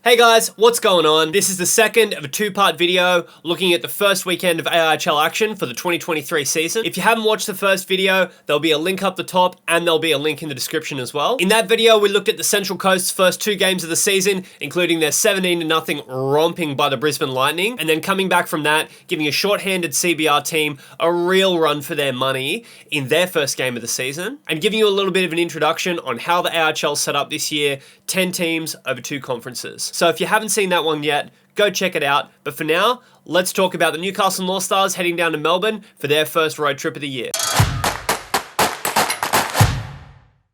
Hey guys, what's going on? This is the second of a two-part video looking at the first weekend of AIHL action for the 2023 season. If you haven't watched the first video, there'll be a link up the top and there'll be a link in the description as well. In that video, we looked at the Central Coast's first two games of the season, including their 17-0 romping by the Brisbane Lightning, and then coming back from that, giving a short-handed CBR team a real run for their money in their first game of the season, and giving you a little bit of an introduction on how the AIHL set up this year, 10 teams over 2 conferences. So if you haven't seen that one yet, go check it out. But for now, let's talk about the Newcastle Northstars heading down to Melbourne for their first road trip of the year.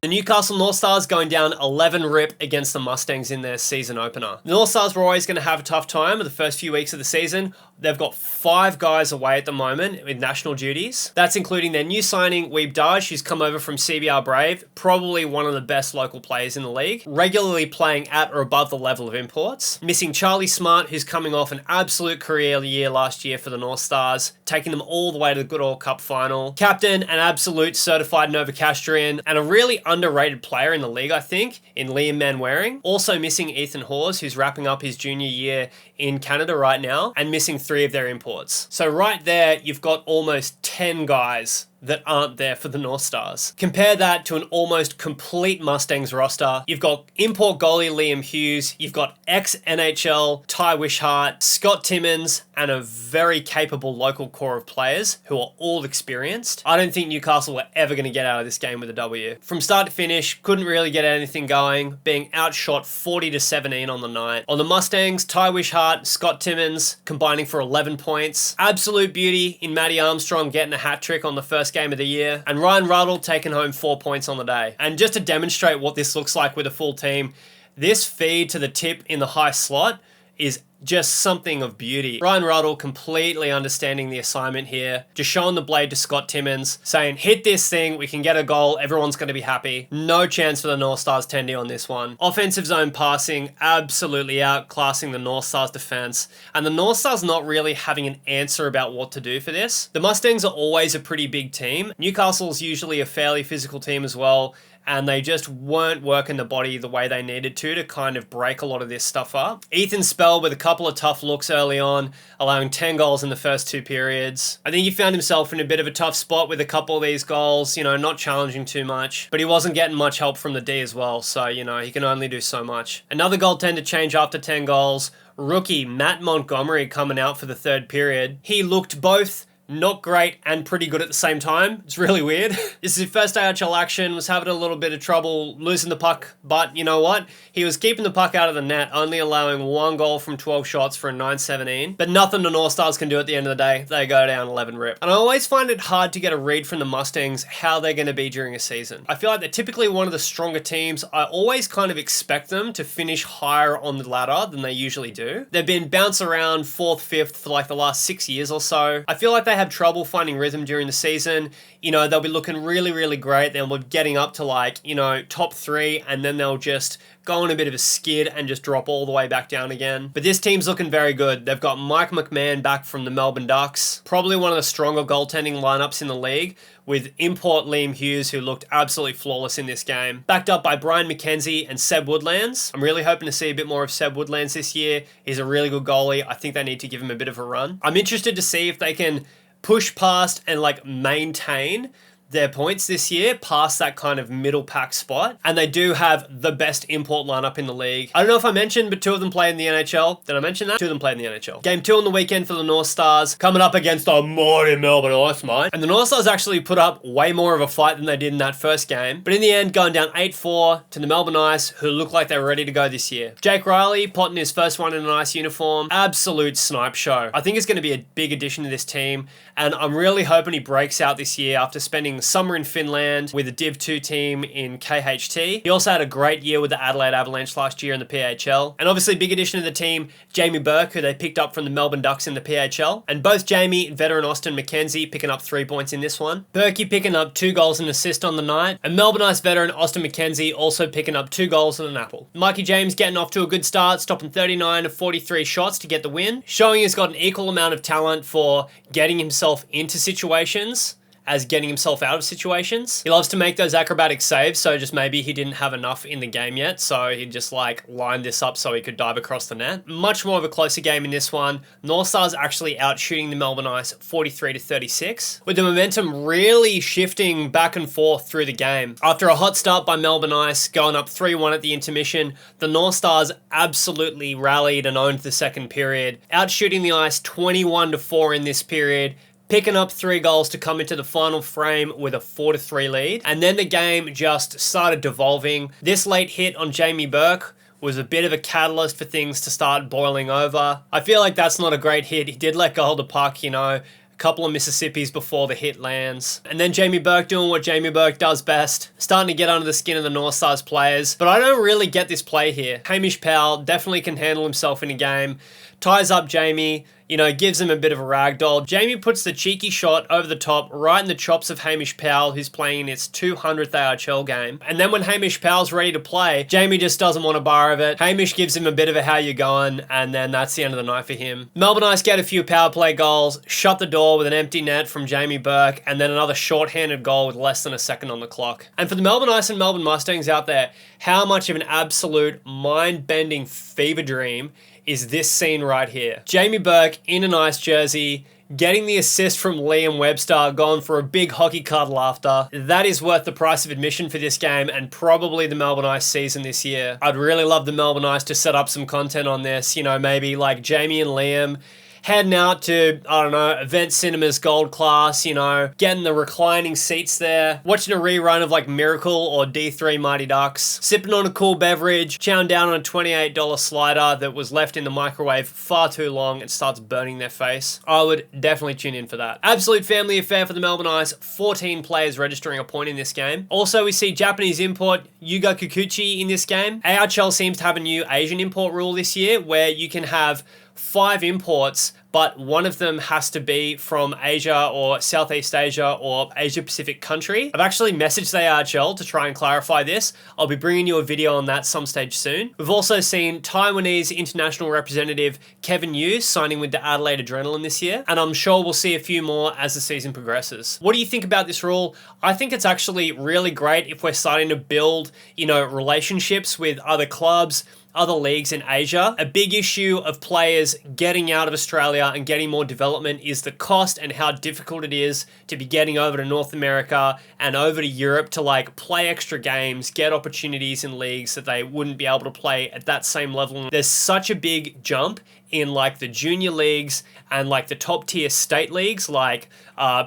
The Newcastle Northstars going down 11 rip against the Mustangs in their season opener. The Northstars were always going to have a tough time the first few weeks of the season. They've got 5 guys away at the moment with national duties. That's including their new signing, Weeb Daj, who's come over from CBR Brave, probably one of the best local players in the league, regularly playing at or above the level of imports. Missing Charlie Smart, who's coming off an absolute career year last year for the Northstars, taking them all the way to the Goodall Cup final. Captain, an absolute certified Novocastrian, and a really underrated player in the league, I think, in Liam Manwaring. Also missing Ethan Hawes, who's wrapping up his junior year in Canada right now, and missing 3 of their imports. So right there, you've got almost 10 guys that aren't there for the Northstars. Compare that to an almost complete Mustangs roster. You've got import goalie Liam Hughes, you've got ex-NHL Ty Wishart, Scott Timmins, and a very capable local core of players who are all experienced. I don't think Newcastle were ever going to get out of this game with a W. From start to finish, couldn't really get anything going, being outshot 40-17 on the night. On the Mustangs, Ty Wishart, Scott Timmins combining for 11 points. Absolute beauty in Matty Armstrong getting a hat-trick on the first game of the year, and Ryan Ruddle taking home 4 points on the day. And just to demonstrate what this looks like with a full team, this feed to the tip in the high slot is just something of beauty. Ryan Ruddle completely understanding the assignment here, just showing the blade to Scott Timmins, saying, hit this thing, we can get a goal, everyone's going to be happy. No chance for the Northstars tendy on this one. Offensive zone passing, absolutely outclassing the Northstars defense, and the Northstars not really having an answer about what to do for this. The Mustangs are always a pretty big team. Newcastle's usually a fairly physical team as well, and they just weren't working the body the way they needed to kind of break a lot of this stuff up. Ethan Spell with a couple of tough looks early on, allowing 10 goals in the first 2 periods. I think he found himself in a bit of a tough spot with a couple of these goals, not challenging too much, but he wasn't getting much help from the D as well, so, he can only do so much. Another goaltender change after 10 goals. Rookie Matt Montgomery coming out for the 3rd period. He looked both not great and pretty good at the same time. It's really weird. This is his first AHL action, was having a little bit of trouble losing the puck, but you know what? He was keeping the puck out of the net, only allowing 1 goal from 12 shots for a 9-17. But nothing the Northstars can do at the end of the day. They go down 11 rip. And I always find it hard to get a read from the Mustangs how they're going to be during a season. I feel like they're typically one of the stronger teams. I always kind of expect them to finish higher on the ladder than they usually do. They've been bounced around 4th, 5th for like the last 6 years or so. I feel like they have trouble finding rhythm during the season. They'll be looking really, really great. They'll be getting up to top 3, and then they'll just go on a bit of a skid and just drop all the way back down again. But this team's looking very good. They've got Mike McMahon back from the Melbourne Ducks, probably one of the stronger goaltending lineups in the league, with import Liam Hughes, who looked absolutely flawless in this game, backed up by Brian McKenzie and Seb Woodlands. I'm really hoping to see a bit more of Seb Woodlands this year. He's a really good goalie. I think they need to give him a bit of a run. I'm interested to see if they can push past and maintain their points this year past that kind of middle pack spot, and they do have the best import lineup in the league. I don't know if I mentioned, but 2 of them play in the NHL. Did I mention that? 2 of them play in the NHL. Game 2 on the weekend for the Northstars, coming up against the mighty Melbourne Ice, mate. And the Northstars actually put up way more of a fight than they did in that first game, but in the end, going down 8-4 to the Melbourne Ice, who look like they were ready to go this year. Jake Riley potting his first one in an Ice uniform. Absolute snipe show. I think it's going to be a big addition to this team, and I'm really hoping he breaks out this year after spending summer in Finland with a Div 2 team in KHT. He also had a great year with the Adelaide Avalanche last year in the PHL. And obviously big addition to the team, Jamie Burke, who they picked up from the Melbourne Ducks in the PHL. And both Jamie and veteran Austin McKenzie picking up 3 points in this one. Berkey picking up 2 goals and assist on the night. And Melbourne Ice veteran Austin McKenzie also picking up 2 goals and an apple. Mikey James getting off to a good start, stopping 39 of 43 shots to get the win, showing he's got an equal amount of talent for getting himself into situations as getting himself out of situations. He loves to make those acrobatic saves, so just maybe he didn't have enough in the game yet, so he just like lined this up so he could dive across the net. Much more of a closer game in this one. Northstars actually out shooting the Melbourne Ice 43-36, with the momentum really shifting back and forth through the game. After a hot start by Melbourne Ice, going up 3-1 at the intermission, the Northstars absolutely rallied and owned the second period, out shooting the Ice 21-4 in this period, picking up 3 goals to come into the final frame with a 4-3 lead. And then the game just started devolving. This late hit on Jamie Burke was a bit of a catalyst for things to start boiling over. I feel like that's not a great hit. He did let go of the puck, you know, a couple of Mississippis before the hit lands. And then Jamie Burke doing what Jamie Burke does best, starting to get under the skin of the Northstars players. But I don't really get this play here. Hamish Powell definitely can handle himself in a game, ties up Jamie, you know, gives him a bit of a ragdoll. Jamie puts the cheeky shot over the top, right in the chops of Hamish Powell, who's playing in its 200th AIHL game. And then when Hamish Powell's ready to play, Jamie just doesn't want a bar of it. Hamish gives him a bit of a how you going, and then that's the end of the night for him. Melbourne Ice get a few power play goals, shut the door with an empty net from Jamie Burke, and then another shorthanded goal with less than a second on the clock. And for the Melbourne Ice and Melbourne Mustangs out there, how much of an absolute mind-bending fever dream is this scene right here. Jamie Burke in an Ice jersey, getting the assist from Liam Webster, gone for a big hockey cuddle after. That is worth the price of admission for this game and probably the Melbourne Ice season this year. I'd really love the Melbourne Ice to set up some content on this, you know, maybe like Jamie and Liam heading out to, I don't know, Event Cinemas Gold Class, you know, getting the reclining seats there, watching a rerun of like Miracle or D3 Mighty Ducks, sipping on a cool beverage, chowing down on a $28 slider that was left in the microwave far too long and starts burning their face. I would definitely tune in for that. Absolute family affair for the Melbourne Ice, 14 players registering a point in this game. Also, we see Japanese import Yuga Kikuchi in this game. AIHL seems to have a new Asian import rule this year where you can have 5 imports, but one of them has to be from Asia or Southeast Asia or Asia Pacific country. I've actually messaged the AIHL to try and clarify this. I'll be bringing you a video on that some stage soon. We've also seen Taiwanese international representative Kevin Yu signing with the Adelaide Adrenaline this year, and I'm sure we'll see a few more as the season progresses. What do you think about this rule? I think it's actually really great if we're starting to build, you know, relationships with other clubs, other leagues in Asia. A big issue of players getting out of Australia and getting more development is the cost and how difficult it is to be getting over to North America and over to Europe to like play extra games, get opportunities in leagues that they wouldn't be able to play at that same level. There's such a big jump in like the junior leagues and like the top tier state leagues like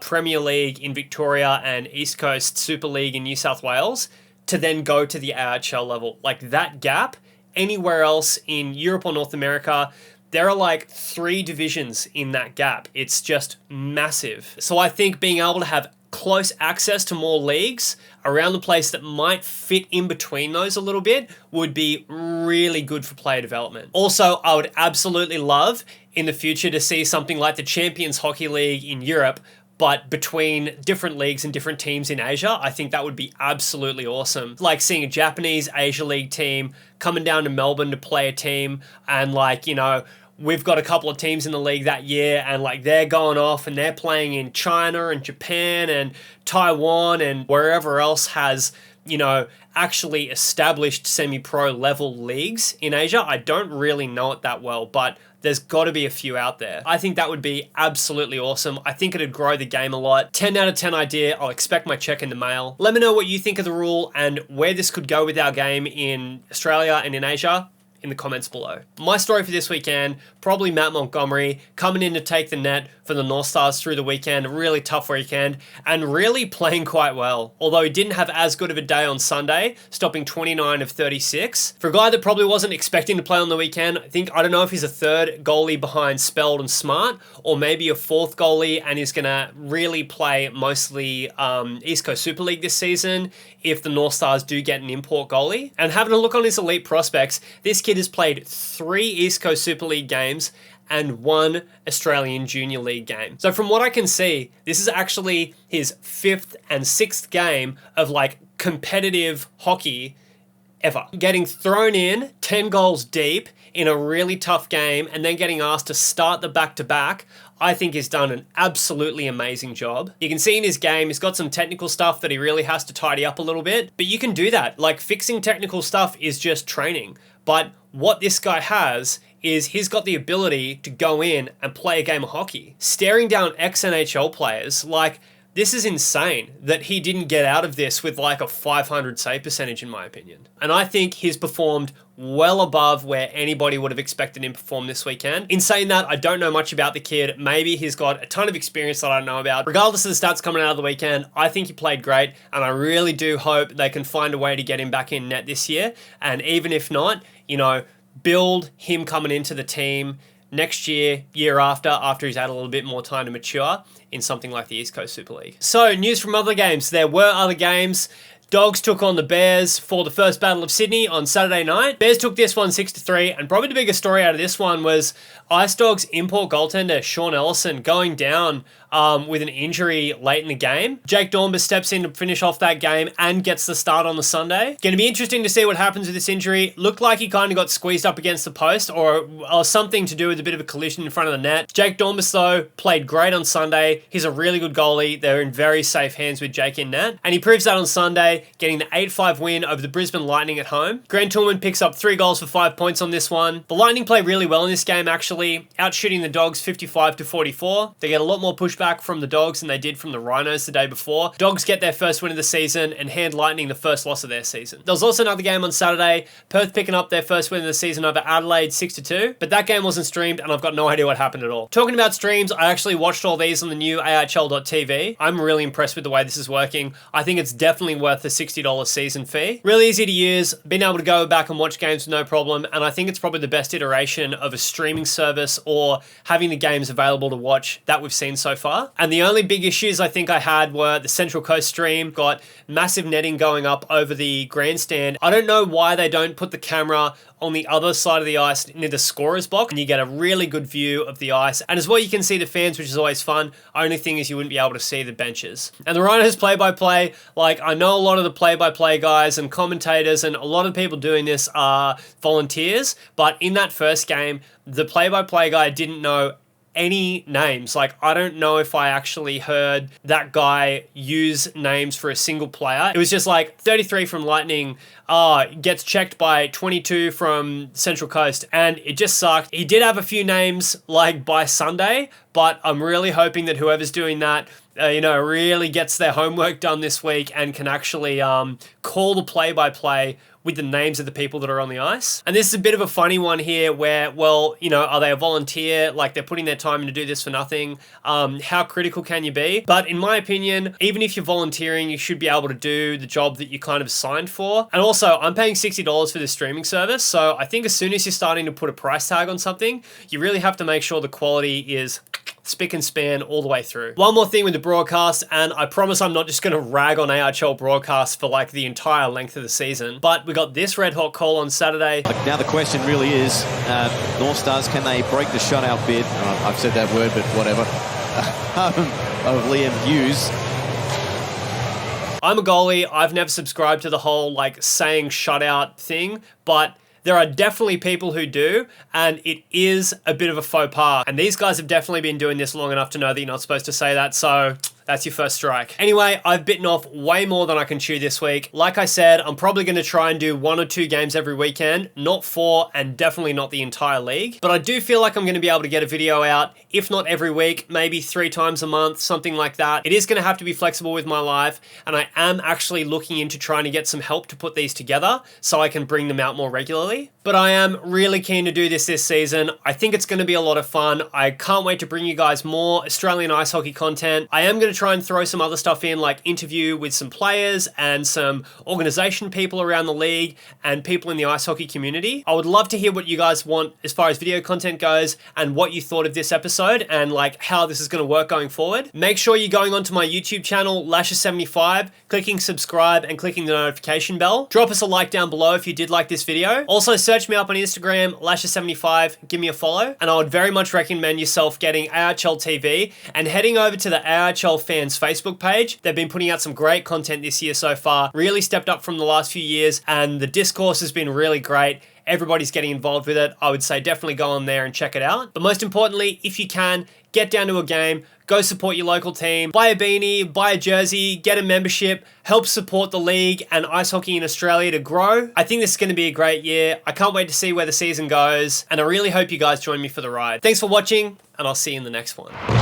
Premier League in Victoria and East Coast Super League in New South Wales to then go to the AIHL level. Like that gap anywhere else in Europe or North America, there are like 3 divisions in that gap. It's just massive. So I think being able to have close access to more leagues around the place that might fit in between those a little bit would be really good for player development. Also, I would absolutely love in the future to see something like the Champions Hockey League in Europe, but between different leagues and different teams in Asia. I think that would be absolutely awesome. Like seeing a Japanese Asia League team coming down to Melbourne to play a team, and like, you know, we've got a couple of teams in the league that year and like they're going off and they're playing in China and Japan and Taiwan and wherever else has, you know, actually established semi-pro level leagues in Asia. I don't really know it that well, but there's got to be a few out there. I think that would be absolutely awesome. I think it'd grow the game a lot. 10 out of 10 idea. I'll expect my check in the mail. Let me know what you think of the rule and where this could go with our game in Australia and in Asia in the comments below. My story for this weekend, probably Matt Montgomery coming in to take the net for the Northstars through the weekend. A really tough weekend and really playing quite well. Although he didn't have as good of a day on Sunday, stopping 29 of 36. For a guy that probably wasn't expecting to play on the weekend, I don't know if he's a 3rd goalie behind Spelled and Smart, or maybe a 4th goalie and he's gonna really play mostly East Coast Super League this season if the Northstars do get an import goalie. And having a look on his elite prospects, this kid has played 3 East Coast Super League games and 1 Australian Junior League game. So from what I can see, this is actually his 5th and 6th game of like competitive hockey ever. Getting thrown in 10 goals deep in a really tough game and then getting asked to start the back-to-back, I think he's done an absolutely amazing job. You can see in his game, he's got some technical stuff that he really has to tidy up a little bit, but you can do that. Like, fixing technical stuff is just training. But what this guy has is he's got the ability to go in and play a game of hockey. Staring down ex-NHL players, like, this is insane that he didn't get out of this with like a 500 save percentage, in my opinion. And I think he's performed well above where anybody would have expected him to perform this weekend. In saying that, I don't know much about the kid. Maybe he's got a ton of experience that I don't know about. Regardless of the stats coming out of the weekend, I think he played great, and I really do hope they can find a way to get him back in net this year. And even if not, you know, build him coming into the team next year, year after he's had a little bit more time to mature in something like the East Coast Super League. So, news from other games. There were other games. Dogs took on the Bears for the first Battle of Sydney on Saturday night. Bears took this one 6-3, and probably the biggest story out of this one was Ice Dogs import goaltender Sean Ellison going down with an injury late in the game. Jake Dornbus steps in to finish off that game and gets the start on the Sunday. Going to be interesting to see what happens with this injury. Looked like he kind of got squeezed up against the post or something to do with a bit of a collision in front of the net. Jake Dornbus, though, played great on Sunday. He's a really good goalie. They're in very safe hands with Jake in net. And he proves that on Sunday, getting the 8-5 win over the Brisbane Lightning at home. Grant Tillman picks up 3 goals for 5 points on this one. The Lightning play really well in this game, actually, outshooting the Dogs 55-44. They get a lot more pushback from the Dogs than they did from the Rhinos the day before. Dogs get their first win of the season and hand Lightning the first loss of their season. There was also another game on Saturday, Perth picking up their first win of the season over Adelaide 6-2, but that game wasn't streamed and I've got no idea what happened at all. Talking about streams, I actually watched all these on the new AIHL.tv. I'm really impressed with the way this is working. I think it's definitely worth the $60 season fee. Really easy to use, been able to go back and watch games with no problem, and I think it's probably the best iteration of a streaming service or having the games available to watch that we've seen so far. And the only big issues I think I had were the Central Coast stream got massive netting going up over the grandstand. I don't know why they don't put the camera on the other side of the ice near the scorer's box, and you get a really good view of the ice. And as well, you can see the fans, which is always fun. Only thing is you wouldn't be able to see the benches. And the Rhinos play-by-play, like, I know a lot of the play-by-play guys and commentators and a lot of people doing this are volunteers, but in that first game, the play-by-play guy didn't know any names. Like, I don't know if I actually heard that guy use names for a single player. It was just like 33 from Lightning gets checked by 22 from Central Coast, and it just sucked. He did have a few names like by Sunday, but I'm really hoping that whoever's doing that really gets their homework done this week and can actually call the play-by-play with the names of the people that are on the ice. And this is a bit of a funny one here where, well, are they a volunteer? Like, they're putting their time in to do this for nothing. How critical can you be? But in my opinion, even if you're volunteering, you should be able to do the job that you kind of signed for. And also, I'm paying $60 for this streaming service, so I think as soon as you're starting to put a price tag on something, you really have to make sure the quality is spick and span all the way through. One more thing with the broadcast, and I promise I'm not just going to rag on AIHL broadcast for like the entire length of the season, but we got this red hot call on Saturday. Now the question really is, Northstars, can they break the shutout bid? I've said that word, but whatever. Of Liam Hughes. I'm a goalie. I've never subscribed to the whole like saying shutout thing, but there are definitely people who do, and it is a bit of a faux pas. And these guys have definitely been doing this long enough to know that you're not supposed to say that, so that's your first strike. Anyway, I've bitten off way more than I can chew this week. Like I said, I'm probably going to try and do 1 or 2 games every weekend, not 4, and definitely not the entire league. But I do feel like I'm going to be able to get a video out, if not every week, maybe 3 times a month, something like that. It is going to have to be flexible with my life, and I am actually looking into trying to get some help to put these together so I can bring them out more regularly. But I am really keen to do this season. I think it's going to be a lot of fun. I can't wait to bring you guys more Australian ice hockey content. I am going to try and throw some other stuff in, like interview with some players and some organization people around the league and people in the ice hockey community. I would love to hear what you guys want as far as video content goes and what you thought of this episode and like how this is going to work going forward. Make sure you're going onto my YouTube channel, Lasher75, clicking subscribe and clicking the notification bell. Drop us a like down below if you did like this video. Also, search me up on Instagram, Lasher75, give me a follow, and I would very much recommend yourself getting AIHL TV and heading over to the AIHL Fans Facebook page. They've been putting out some great content this year so far, really stepped up from the last few years, and the discourse has been really great. Everybody's getting involved with it. I would say definitely go on there and check it out. But most importantly, if you can, get down to a game, go support your local team, buy a beanie, buy a jersey, get a membership, help support the league and ice hockey in Australia to grow. I think this is going to be a great year. I can't wait to see where the season goes, and I really hope you guys join me for the ride. Thanks for watching, and I'll see you in the next one.